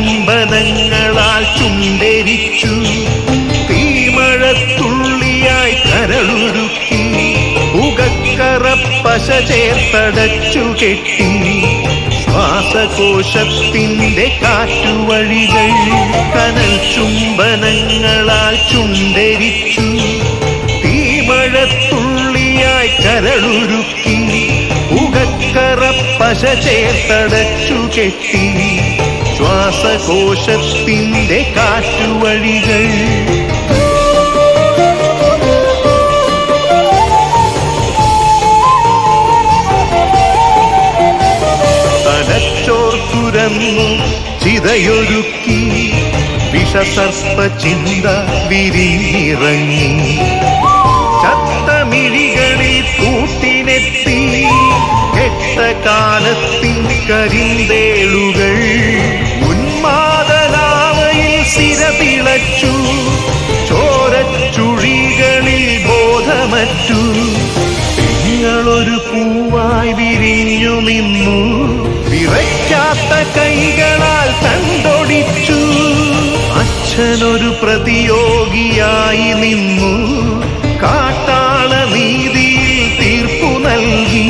ചുംബനങ്ങളാൽ ചുണ്ടെരിച്ചു തീമഴത്തുള്ളിയായി കരളുരുക്കി ഉകക്കറപ്പശ ചേർത്തടച്ചു കെട്ടി ശ്വാസകോശത്തിൻ്റെ കാറ്റുവഴികൾ കനൽ ചുംബനങ്ങളാൽ ചുണ്ടെരിച്ചു തീമഴത്തുള്ളിയായി കരളുരുക്കി ഉകക്കറപ്പശ ചേർത്തടച്ചു കെട്ടി ശ്വാസകോശത്തിൻ്റെ കാറ്റുവഴികൾ തുരന്നു ചിതയൊരുക്കി വിഷസർപ്പ ചിന്ത വിരിഞ്ഞിറങ്ങി ചത്തമിഴികളിൽ കൂട്ടിനെത്തി കെട്ട കാലത്തിൻ കരിന്തേളുകൾ ഉന്മാദനാവയിൽ സിരതിളച്ചു ചോരച്ചുഴികളിൽ ബോധമറ്റു നിങ്ങളൊരു പൂവായി വിരിഞ്ഞു നിന്നു വിറയ്ക്കാത്ത കൈകളാൽ തണ്ടൊടിച്ചു അച്ഛനൊരു പ്രതിയോഗിയായി നിന്നു കാട്ടാള നീതിയിൽ തീർപ്പു നൽകി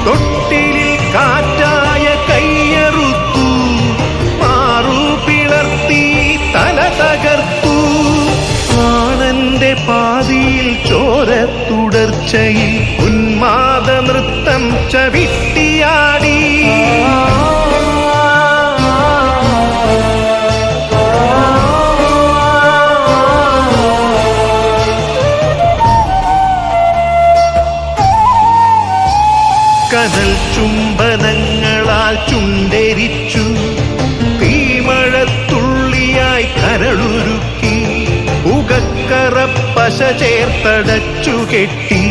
തൊട്ടിലിൽ കാറ്റായ കയ്യറുത്തു മാറു പിളർത്തി തല തകർത്തു ആണന്റെ പാതിയിൽ ചോര തുടർച്ചയിൽ ഉന്മാദ നൃത്തം ചവിട്ടിയാടി കനൽ ചുംബനങ്ങളാൽ ചുണ്ടെരിച്ചു തീമഴത്തുള്ളിയായി കരളുരുക്കി ഉകക്കറപ്പശ ചേർത്തടച്ചു കെട്ടി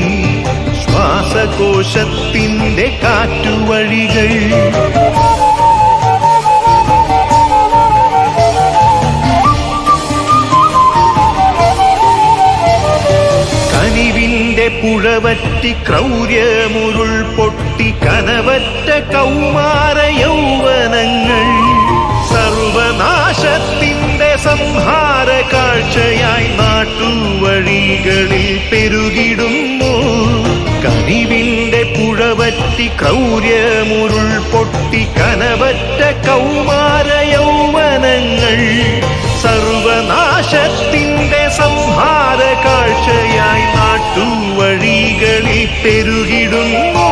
ശ്വാസകോശത്തിൻ്റെ കാറ്റുവഴികൾ കനിവിൻ്റെ പുഴവറ്റി ക്രൗര്യമുരുൾ പൊട്ടി കനവറ്റ കൗമാര യൗവനങ്ങൾ സർവനാശത്തിൻ്റെ സംഹാര കാഴ്ചയായി നാട്ടുവഴികളിൽ പെരുകിടുന്നു കനിവിൻ്റെ പുഴവറ്റി ക്രൗര്യമുരുൾ പൊട്ടി കനവറ്റ കൗമാര യൗവനങ്ങൾ സർവനാശത്തിൻ്റെ സംഹാര കാഴ്ചയായി നാട്ടുവഴികളിൽ പെരുകിടുന്നു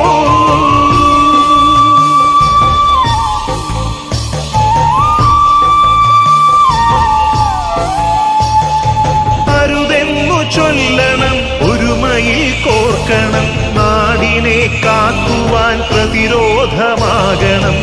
അരുതെന്നു ചൊല്ലണം ഒരുമയിൽ കോർക്കണം നാടിനെ കാക്കുവാൻ പ്രതിരോധമാകണം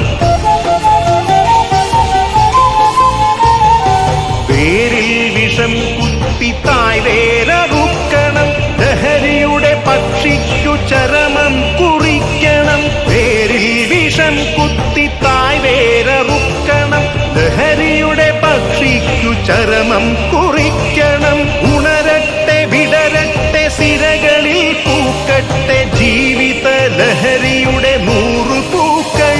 പേരിൽ വിഷം കുത്തി തായ്വേരറുക്കണം ലഹരിയുടെ പക്ഷിക്കു ചരമം കുറിക്കണം പേരിൽ വിഷം കുത്തി തായ്വേരറുക്കണം ലഹരിയുടെ പക്ഷിക്കു ചരമം കുറിക്കണം ഉണരട്ടെ വിടരട്ടെ സിരകളിൽ പൂക്കട്ടെ ജീവിത ലഹരിയുടെ 100 പൂക്കൾ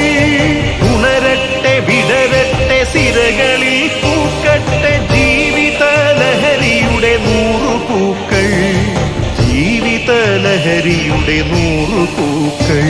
ഉണരട്ടെ വിടരട്ടെ സിരകളിൽ പൂക്കട്ടെ ജീവിത ലഹരിയുടെ 100 പൂക്കൾ ജീവിത ലഹരിയുടെ 100 പൂക്കൾ